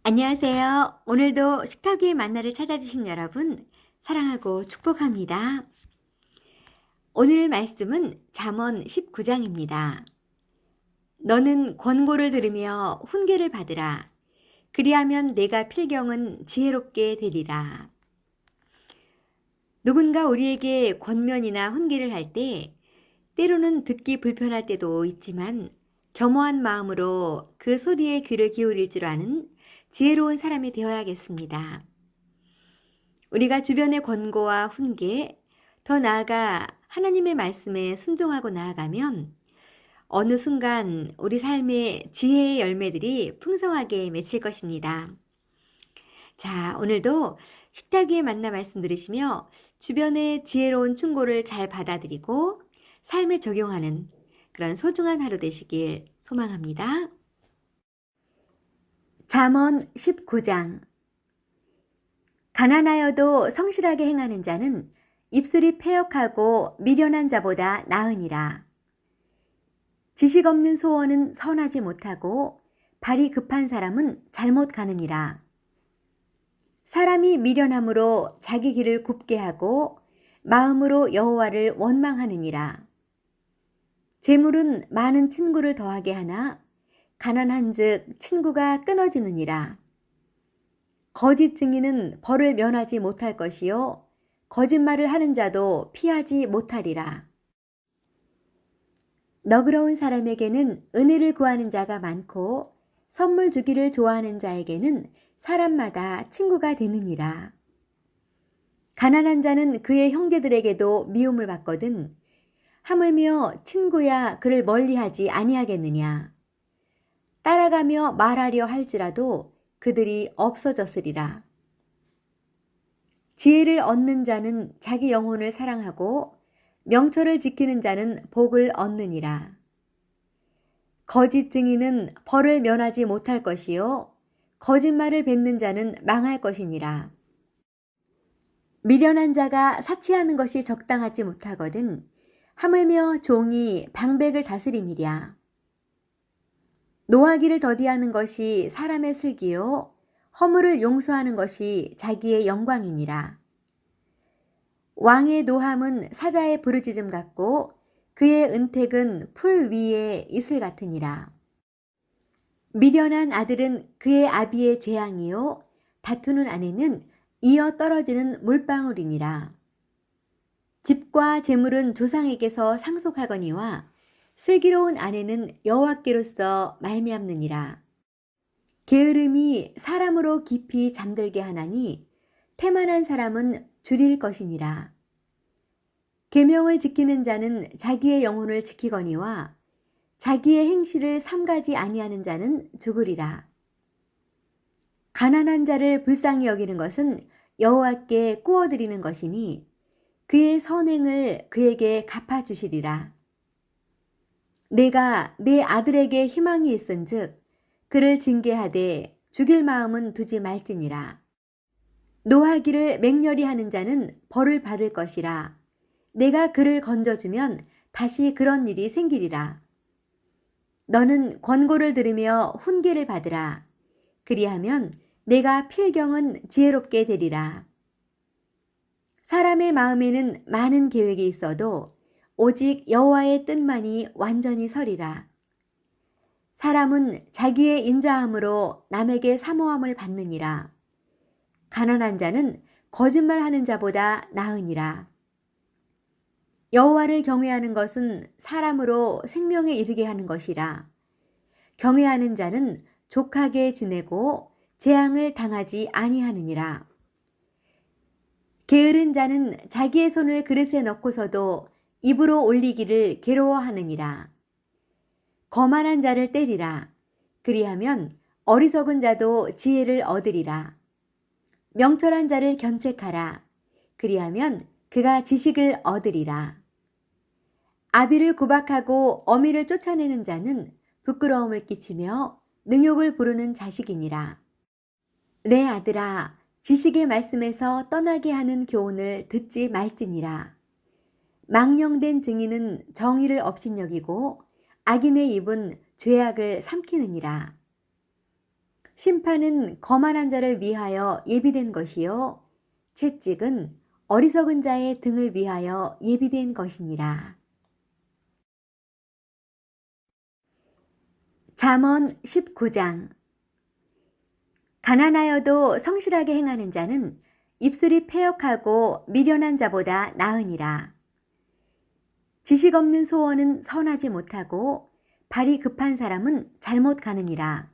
안녕하세요. 오늘도 식탁 위의 만나를 찾아주신 여러분, 사랑하고 축복합니다. 오늘 말씀은 잠언 19장입니다. 너는 권고를 들으며 훈계를 받으라. 그리하면 내가 필경은 지혜롭게 되리라. 누군가 우리에게 권면이나 훈계를 할 때 때로는 듣기 불편할 때도 있지만 겸허한 마음으로 그 소리에 귀를 기울일 줄 아는 지혜로운 사람이 되어야겠습니다. 우리가 주변의 권고와 훈계, 더 나아가 하나님의 말씀에 순종하고 나아가면 어느 순간 우리 삶의 지혜의 열매들이 풍성하게 맺힐 것입니다. 자, 오늘도 식탁 위에 만나 말씀 들으시며 주변의 지혜로운 충고를 잘 받아들이고 삶에 적용하는 그런 소중한 하루 되시길 소망합니다. 잠언 19장. 가난하여도 성실하게 행하는 자는 입술이 패역하고 미련한 자보다 나으니라. 지식 없는 소원은 선하지 못하고 발이 급한 사람은 잘못 가느니라. 사람이 미련함으로 자기 길을 굽게 하고 마음으로 여호와를 원망하느니라. 재물은 많은 친구를 더하게 하나 가난한즉 친구가 끊어지느니라. 거짓 증인은 벌을 면하지 못할 것이요 거짓말을 하는 자도 피하지 못하리라. 너그러운 사람에게는 은혜를 구하는 자가 많고 선물 주기를 좋아하는 자에게는 사람마다 친구가 되느니라. 가난한 자는 그의 형제들에게도 미움을 받거든 하물며 친구야 그를 멀리하지 아니하겠느냐. 따라가며 말하려 할지라도 그들이 없어졌으리라. 지혜를 얻는 자는 자기 영혼을 사랑하고 명철을 지키는 자는 복을 얻느니라. 거짓 증인은 벌을 면하지 못할 것이요 거짓말을 뱉는 자는 망할 것이니라. 미련한 자가 사치하는 것이 적당하지 못하거든 하물며 종이 방백을 다스림이랴. 노하기를 더디하는 것이 사람의 슬기요 허물을 용서하는 것이 자기의 영광이니라. 왕의 노함은 사자의 부르짖음 같고 그의 은택은 풀 위에 이슬 같으니라. 미련한 아들은 그의 아비의 재앙이요 다투는 아내는 이어 떨어지는 물방울이니라. 집과 재물은 조상에게서 상속하거니와 슬기로운 아내는 여호와께로서 말미암느니라. 게으름이 사람으로 깊이 잠들게 하나니 태만한 사람은 줄일 것이니라. 계명을 지키는 자는 자기의 영혼을 지키거니와 자기의 행실을 삼가지 아니하는 자는 죽으리라. 가난한 자를 불쌍히 여기는 것은 여호와께 꾸어드리는 것이니 그의 선행을 그에게 갚아주시리라. 내가 내 아들에게 희망이 있은즉 그를 징계하되 죽일 마음은 두지 말지니라. 노하기를 맹렬히 하는 자는 벌을 받을 것이라. 내가 그를 건져주면 다시 그런 일이 생기리라. 너는 권고를 들으며 훈계를 받으라. 그리하면 내가 필경은 지혜롭게 되리라. 사람의 마음에는 많은 계획이 있어도 오직 여호와의 뜻만이 완전히 서리라. 사람은 자기의 인자함으로 남에게 사모함을 받느니라. 가난한 자는 거짓말하는 자보다 나으니라. 여호와를 경외하는 것은 사람으로 생명에 이르게 하는 것이라. 경외하는 자는 족하게 지내고 재앙을 당하지 아니하느니라. 게으른 자는 자기의 손을 그릇에 넣고서도 입으로 올리기를 괴로워하느니라. 거만한 자를 때리라. 그리하면 어리석은 자도 지혜를 얻으리라. 명철한 자를 견책하라. 그리하면 그가 지식을 얻으리라. 아비를 구박하고 어미를 쫓아내는 자는 부끄러움을 끼치며 능욕을 부르는 자식이니라. 내 아들아, 지식의 말씀에서 떠나게 하는 교훈을 듣지 말지니라. 망령된 증인은 정의를 업신여기고 악인의 입은 죄악을 삼키느니라. 심판은 거만한 자를 위하여 예비된 것이요 채찍은 어리석은 자의 등을 위하여 예비된 것이니라. 잠언 19장. 가난하여도 성실하게 행하는 자는 입술이 패역하고 미련한 자보다 나으니라. 지식 없는 소원은 선하지 못하고 발이 급한 사람은 잘못 가느니라.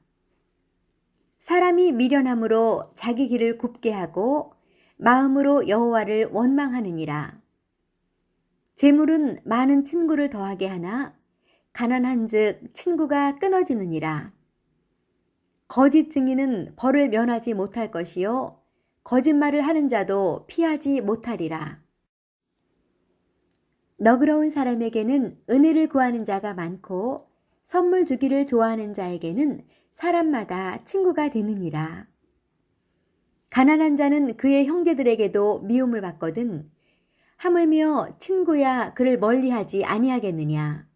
사람이 미련함으로 자기 길을 굽게 하고 마음으로 여호와를 원망하느니라. 재물은 많은 친구를 더하게 하나 가난한즉 친구가 끊어지느니라. 거짓 증인은 벌을 면하지 못할 것이요 거짓말을 하는 자도 피하지 못하리라. 너그러운 사람에게는 은혜를 구하는 자가 많고 선물 주기를 좋아하는 자에게는 사람마다 친구가 되느니라. 가난한 자는 그의 형제들에게도 미움을 받거든 하물며 친구야 그를 멀리하지 아니하겠느냐.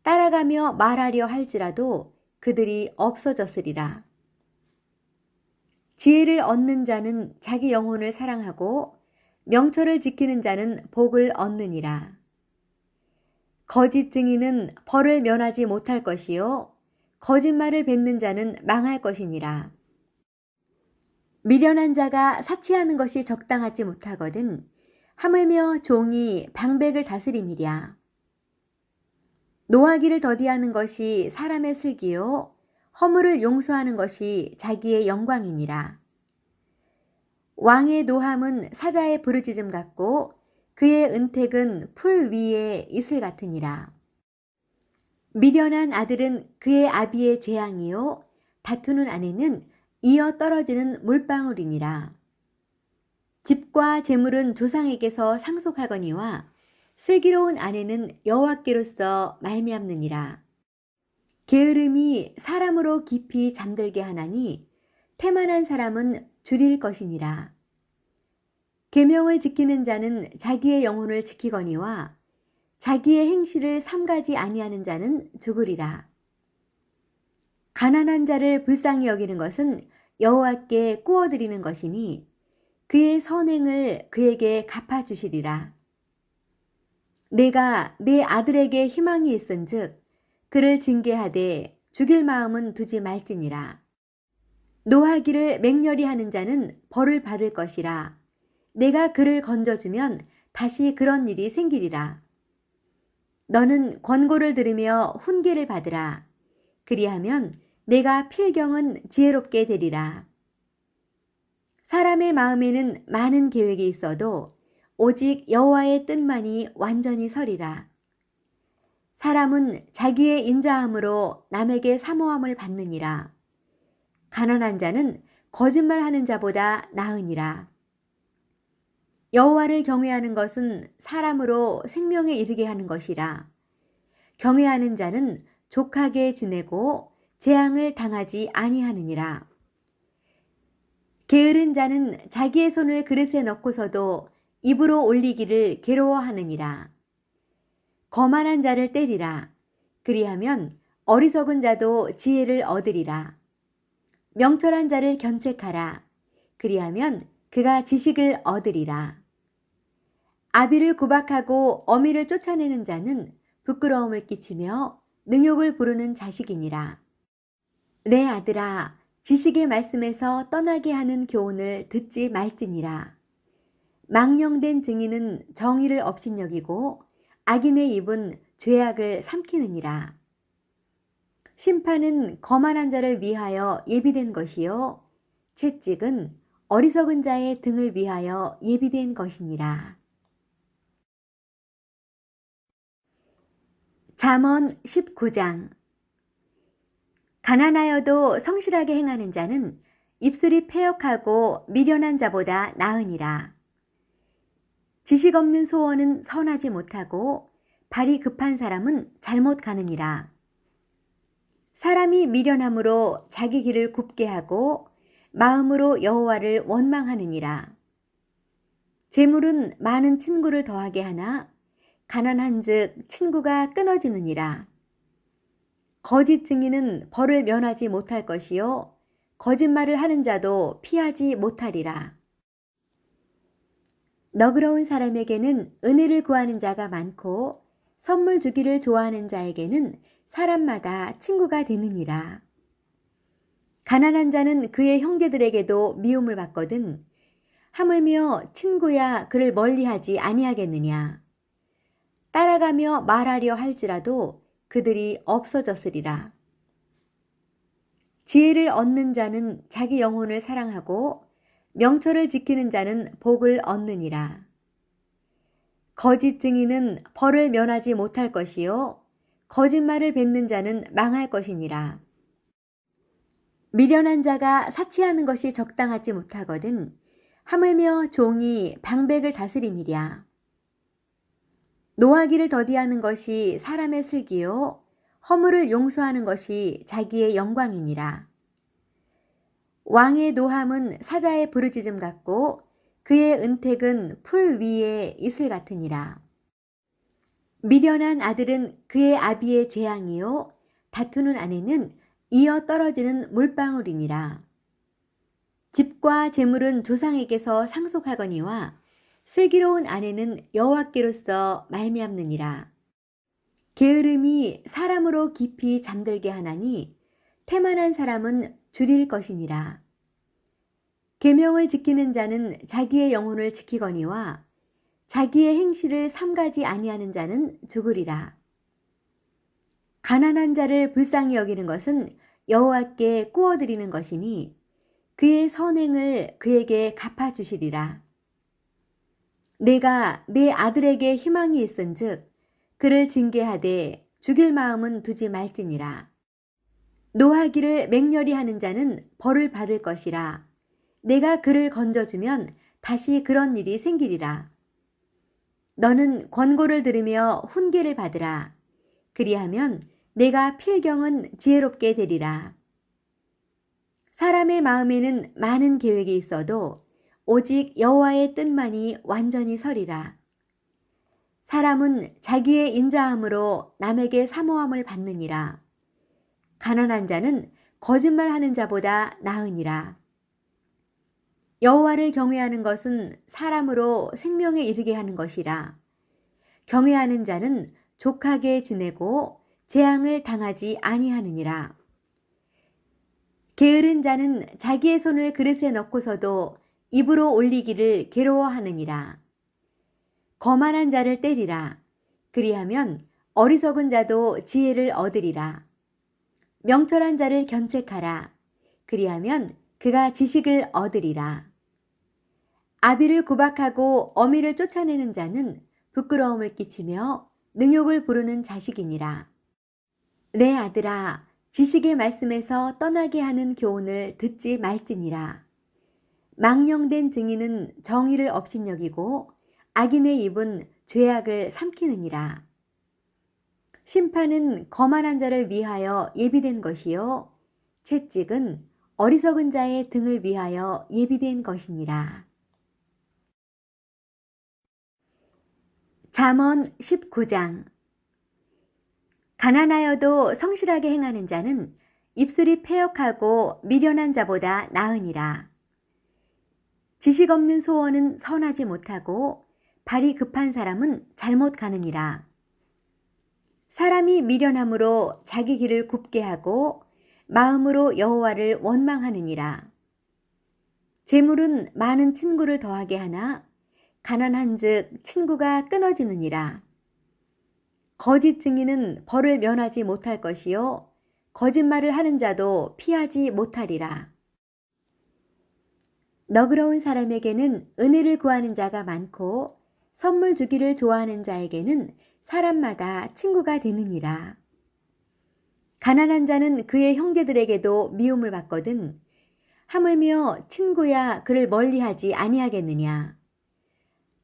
따라가며 말하려 할지라도 그들이 없어졌으리라. 지혜를 얻는 자는 자기 영혼을 사랑하고 명철을 지키는 자는 복을 얻느니라. 거짓 증인은 벌을 면하지 못할 것이요 거짓말을 뱉는 자는 망할 것이니라. 미련한 자가 사치하는 것이 적당하지 못하거든 하물며 종이 방백을 다스림이랴. 노하기를 더디하는 것이 사람의 슬기요 허물을 용서하는 것이 자기의 영광이니라. 왕의 노함은 사자의 부르짖음 같고 그의 은택은 풀 위에 이슬 같으니라. 미련한 아들은 그의 아비의 재앙이요 다투는 아내는 이어 떨어지는 물방울이니라. 집과 재물은 조상에게서 상속하거니와 슬기로운 아내는 여호와께로서 말미암느니라. 게으름이 사람으로 깊이 잠들게 하나니 태만한 사람은 줄일 것이니라. 계명을 지키는 자는 자기의 영혼을 지키거니와 자기의 행실을 삼가지 아니하는 자는 죽으리라. 가난한 자를 불쌍히 여기는 것은 여호와께 꾸어드리는 것이니 그의 선행을 그에게 갚아주시리라. 내가 내 아들에게 희망이 있은즉 그를 징계하되 죽일 마음은 두지 말지니라. 노하기를 맹렬히 하는 자는 벌을 받을 것이라. 내가 그를 건져주면 다시 그런 일이 생기리라. 너는 권고를 들으며 훈계를 받으라. 그리하면 내가 필경은 지혜롭게 되리라. 사람의 마음에는 많은 계획이 있어도 오직 여호와의 뜻만이 완전히 서리라. 사람은 자기의 인자함으로 남에게 사모함을 받느니라. 가난한 자는 거짓말하는 자보다 나으니라. 여호와를 경외하는 것은 사람으로 생명에 이르게 하는 것이라. 경외하는 자는 족하게 지내고 재앙을 당하지 아니하느니라. 게으른 자는 자기의 손을 그릇에 넣고서도 입으로 올리기를 괴로워하느니라. 거만한 자를 때리라. 그리하면 어리석은 자도 지혜를 얻으리라. 명철한 자를 견책하라. 그리하면 그가 지식을 얻으리라. 아비를 구박하고 어미를 쫓아내는 자는 부끄러움을 끼치며 능욕을 부르는 자식이니라. 내 아들아, 지식의 말씀에서 떠나게 하는 교훈을 듣지 말지니라. 망령된 증인은 정의를 업신여기고 악인의 입은 죄악을 삼키느니라. 심판은 거만한 자를 위하여 예비된 것이요 채찍은 어리석은 자의 등을 위하여 예비된 것이니라. 잠언 19장. 가난하여도 성실하게 행하는 자는 입술이 패역하고 미련한 자보다 나으니라. 지식 없는 소원은 선하지 못하고 발이 급한 사람은 잘못 가느니라. 사람이 미련함으로 자기 길을 굽게 하고 마음으로 여호와를 원망하느니라. 재물은 많은 친구를 더하게 하나 가난한즉 친구가 끊어지느니라. 거짓 증인은 벌을 면하지 못할 것이요 거짓말을 하는 자도 피하지 못하리라. 너그러운 사람에게는 은혜를 구하는 자가 많고 선물 주기를 좋아하는 자에게는 사람마다 친구가 되느니라. 가난한 자는 그의 형제들에게도 미움을 받거든 하물며 친구야 그를 멀리하지 아니하겠느냐. 따라가며 말하려 할지라도 그들이 없어졌으리라. 지혜를 얻는 자는 자기 영혼을 사랑하고 명철을 지키는 자는 복을 얻느니라. 거짓 증인은 벌을 면하지 못할 것이요 거짓말을 뱉는 자는 망할 것이니라. 미련한 자가 사치하는 것이 적당하지 못하거든 하물며 종이 방백을 다스림이랴. 노하기를 더디하는 것이 사람의 슬기요 허물을 용서하는 것이 자기의 영광이니라. 왕의 노함은 사자의 부르짖음 같고 그의 은택은 풀 위에 이슬 같으니라. 미련한 아들은 그의 아비의 재앙이요 다투는 아내는 이어 떨어지는 물방울이니라. 집과 재물은 조상에게서 상속하거니와 슬기로운 아내는 여호와께로서 말미암느니라. 게으름이 사람으로 깊이 잠들게 하나니 태만한 사람은 줄일 것이니라. 계명을 지키는 자는 자기의 영혼을 지키거니와 자기의 행실을 삼가지 아니하는 자는 죽으리라. 가난한 자를 불쌍히 여기는 것은 여호와께 꾸어드리는 것이니 그의 선행을 그에게 갚아주시리라. 내가 내 아들에게 희망이 있은즉 그를 징계하되 죽일 마음은 두지 말지니라. 노하기를 맹렬히 하는 자는 벌을 받을 것이라. 내가 그를 건져주면 다시 그런 일이 생기리라. 너는 권고를 들으며 훈계를 받으라. 그리하면 내가 필경은 지혜롭게 되리라. 사람의 마음에는 많은 계획이 있어도 오직 여호와의 뜻만이 완전히 서리라. 사람은 자기의 인자함으로 남에게 사모함을 받느니라. 가난한 자는 거짓말하는 자보다 나으니라. 여호와를 경외하는 것은 사람으로 생명에 이르게 하는 것이라. 경외하는 자는 족하게 지내고 재앙을 당하지 아니하느니라. 게으른 자는 자기의 손을 그릇에 넣고서도 입으로 올리기를 괴로워하느니라. 거만한 자를 때리라. 그리하면 어리석은 자도 지혜를 얻으리라. 명철한 자를 견책하라. 그리하면 그가 지식을 얻으리라. 아비를 구박하고 어미를 쫓아내는 자는 부끄러움을 끼치며 능욕을 부르는 자식이니라. 내 아들아, 지식의 말씀에서 떠나게 하는 교훈을 듣지 말지니라. 망령된 증인은 정의를 업신여기고 악인의 입은 죄악을 삼키느니라. 심판은 거만한 자를 위하여 예비된 것이요 채찍은 어리석은 자의 등을 위하여 예비된 것이니라. 잠언 19장. 가난하여도 성실하게 행하는 자는 입술이 패역하고 미련한 자보다 나으니라. 지식 없는 소원은 선하지 못하고 발이 급한 사람은 잘못 가느니라. 사람이 미련함으로 자기 길을 굽게 하고 마음으로 여호와를 원망하느니라. 재물은 많은 친구를 더하게 하나 가난한즉 친구가 끊어지느니라. 거짓 증인은 벌을 면하지 못할 것이요 거짓말을 하는 자도 피하지 못하리라. 너그러운 사람에게는 은혜를 구하는 자가 많고 선물 주기를 좋아하는 자에게는 사람마다 친구가 되느니라. 가난한 자는 그의 형제들에게도 미움을 받거든 하물며 친구야 그를 멀리하지 아니하겠느냐.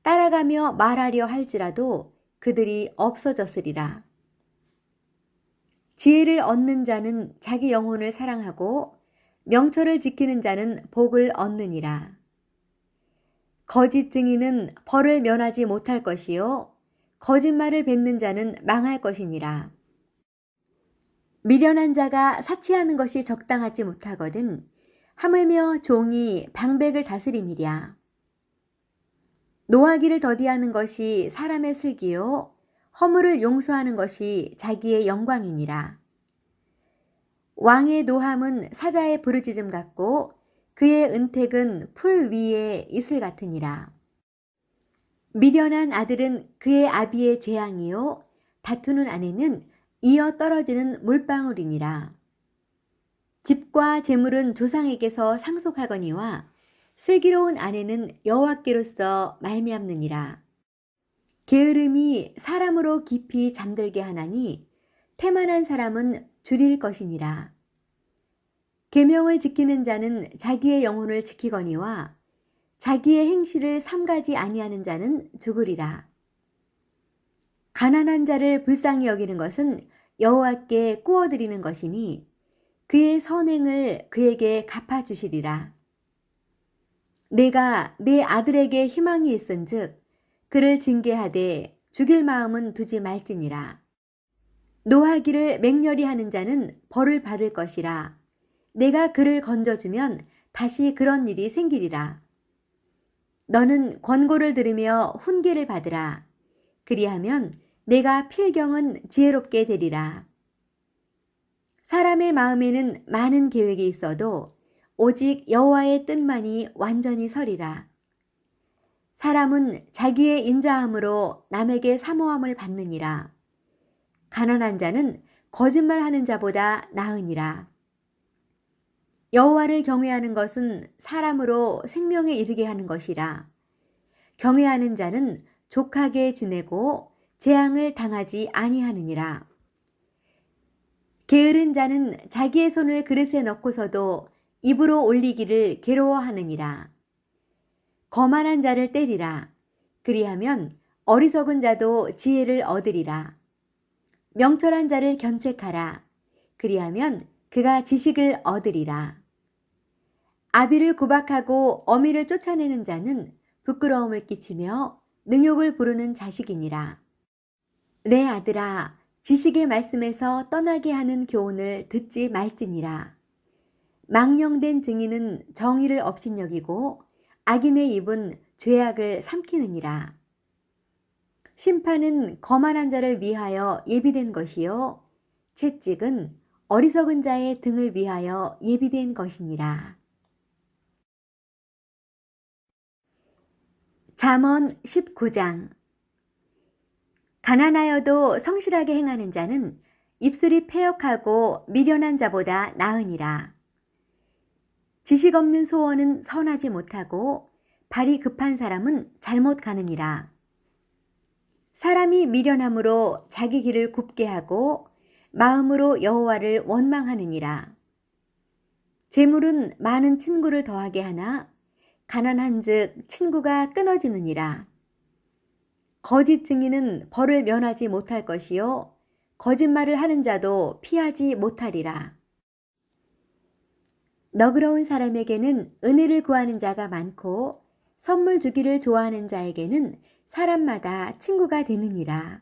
따라가며 말하려 할지라도 그들이 없어졌으리라. 지혜를 얻는 자는 자기 영혼을 사랑하고 명철을 지키는 자는 복을 얻느니라. 거짓 증인은 벌을 면하지 못할 것이요 거짓말을 뱉는 자는 망할 것이니라. 미련한 자가 사치하는 것이 적당하지 못하거든 하물며 종이 방백을 다스림이랴. 노하기를 더디하는 것이 사람의 슬기요 허물을 용서하는 것이 자기의 영광이니라. 왕의 노함은 사자의 부르짖음 같고 그의 은택은 풀 위에 이슬 같으니라. 미련한 아들은 그의 아비의 재앙이요 다투는 아내는 이어 떨어지는 물방울이니라. 집과 재물은 조상에게서 상속하거니와 슬기로운 아내는 여호와께로서 말미암느니라. 게으름이 사람으로 깊이 잠들게 하나니 태만한 사람은 줄일 것이니라. 계명을 지키는 자는 자기의 영혼을 지키거니와 자기의 행실을 삼가지 아니하는 자는 죽으리라. 가난한 자를 불쌍히 여기는 것은 여호와께 꾸어드리는 것이니 그의 선행을 그에게 갚아주시리라. 내가 내 아들에게 희망이 있은즉 그를 징계하되 죽일 마음은 두지 말지니라. 노하기를 맹렬히 하는 자는 벌을 받을 것이라. 내가 그를 건져주면 다시 그런 일이 생기리라. 너는 권고를 들으며 훈계를 받으라. 그리하면 내가 필경은 지혜롭게 되리라. 사람의 마음에는 많은 계획이 있어도 오직 여호와의 뜻만이 완전히 서리라. 사람은 자기의 인자함으로 남에게 사모함을 받느니라. 가난한 자는 거짓말하는 자보다 나으니라. 여호와를 경외하는 것은 사람으로 생명에 이르게 하는 것이라. 경외하는 자는 족하게 지내고 재앙을 당하지 아니하느니라. 게으른 자는 자기의 손을 그릇에 넣고서도 입으로 올리기를 괴로워하느니라. 거만한 자를 때리라. 그리하면 어리석은 자도 지혜를 얻으리라. 명철한 자를 견책하라. 그리하면 그가 지식을 얻으리라. 아비를 구박하고 어미를 쫓아내는 자는 부끄러움을 끼치며 능욕을 부르는 자식이니라. 내 아들아, 지식의 말씀에서 떠나게 하는 교훈을 듣지 말지니라. 망령된 증인은 정의를 업신여기고 악인의 입은 죄악을 삼키느니라. 심판은 거만한 자를 위하여 예비된 것이요 채찍은 어리석은 자의 등을 위하여 예비된 것이니라. 잠언 19장. 가난하여도 성실하게 행하는 자는 입술이 패역하고 미련한 자보다 나으니라. 지식 없는 소원은 선하지 못하고 발이 급한 사람은 잘못 가느니라. 사람이 미련함으로 자기 길을 굽게 하고 마음으로 여호와를 원망하느니라. 재물은 많은 친구를 더하게 하나 가난한즉 친구가 끊어지느니라. 거짓 증인은 벌을 면하지 못할 것이요 거짓말을 하는 자도 피하지 못하리라. 너그러운 사람에게는 은혜를 구하는 자가 많고 선물 주기를 좋아하는 자에게는 사람마다 친구가 되느니라.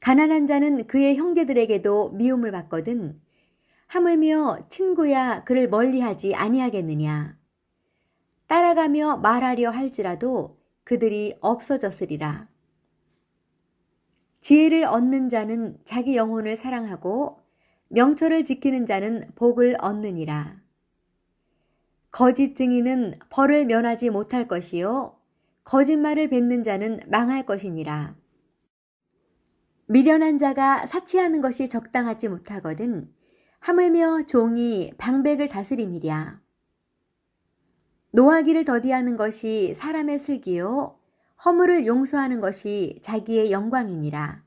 가난한 자는 그의 형제들에게도 미움을 받거든 하물며 친구야 그를 멀리하지 아니하겠느냐. 따라가며 말하려 할지라도 그들이 없어졌으리라. 지혜를 얻는 자는 자기 영혼을 사랑하고 명철을 지키는 자는 복을 얻느니라. 거짓 증인은 벌을 면하지 못할 것이요 거짓말을 뱉는 자는 망할 것이니라. 미련한 자가 사치하는 것이 적당하지 못하거든 하물며 종이 방백을 다스림이랴. 노하기를 더디하는 것이 사람의 슬기요 허물을 용서하는 것이 자기의 영광이니라.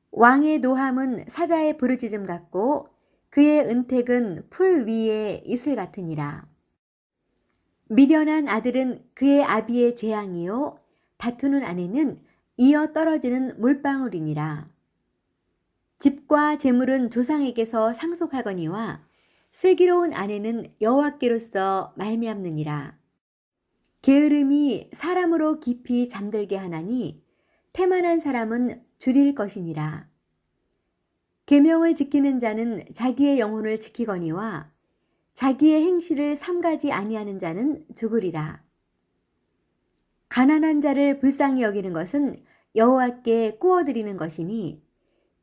왕의 노함은 사자의 부르짖음 같고 그의 은택은 풀 위에 이슬 같으니라. 미련한 아들은 그의 아비의 재앙이요 다투는 아내는 이어 떨어지는 물방울이니라. 집과 재물은 조상에게서 상속하거니와 슬기로운 아내는 여호와께로서 말미암느니라. 게으름이 사람으로 깊이 잠들게 하나니 태만한 사람은 줄일 것이니라. 계명을 지키는 자는 자기의 영혼을 지키거니와 자기의 행실을 삼가지 아니하는 자는 죽으리라. 가난한 자를 불쌍히 여기는 것은 여호와께 꾸어드리는 것이니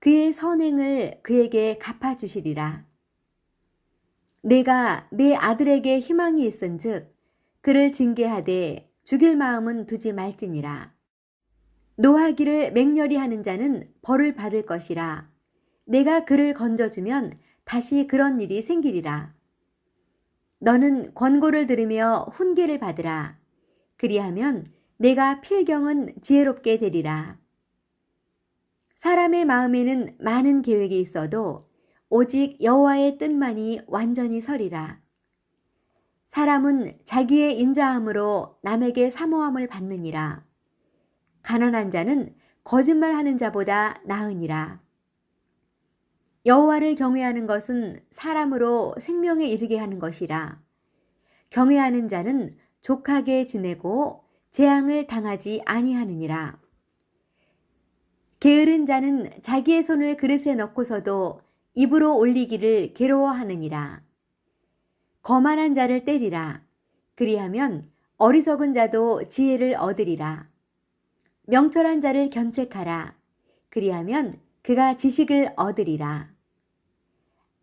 그의 선행을 그에게 갚아주시리라. 내가 내 아들에게 희망이 있은즉 그를 징계하되 죽일 마음은 두지 말지니라. 노하기를 맹렬히 하는 자는 벌을 받을 것이라. 내가 그를 건져주면 다시 그런 일이 생기리라. 너는 권고를 들으며 훈계를 받으라. 그리하면 내가 필경은 지혜롭게 되리라. 사람의 마음에는 많은 계획이 있어도 오직 여호와의 뜻만이 완전히 서리라. 사람은 자기의 인자함으로 남에게 사모함을 받느니라. 가난한 자는 거짓말하는 자보다 나으니라. 여호와를 경외하는 것은 사람으로 생명에 이르게 하는 것이라. 경외하는 자는 족하게 지내고 재앙을 당하지 아니하느니라. 게으른 자는 자기의 손을 그릇에 넣고서도 입으로 올리기를 괴로워하느니라. 거만한 자를 때리라. 그리하면 어리석은 자도 지혜를 얻으리라. 명철한 자를 견책하라. 그리하면 그가 지식을 얻으리라.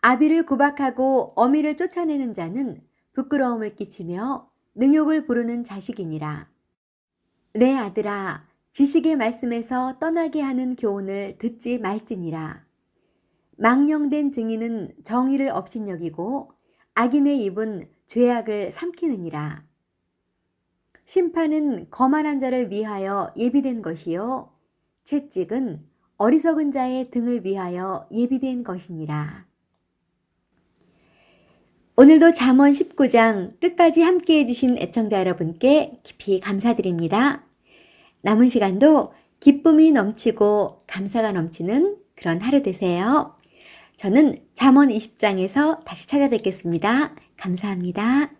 아비를 구박하고 어미를 쫓아내는 자는 부끄러움을 끼치며 능욕을 부르는 자식이니라. 내 아들아, 지식의 말씀에서 떠나게 하는 교훈을 듣지 말지니라. 망령된 증인은 정의를 업신여기고 악인의 입은 죄악을 삼키느니라. 심판은 거만한 자를 위하여 예비된 것이요 채찍은 어리석은 자의 등을 위하여 예비된 것이니라. 오늘도 잠언 19장 끝까지 함께해 주신 애청자 여러분께 깊이 감사드립니다. 남은 시간도 기쁨이 넘치고 감사가 넘치는 그런 하루 되세요. 저는 잠언 20장에서 다시 찾아뵙겠습니다. 감사합니다.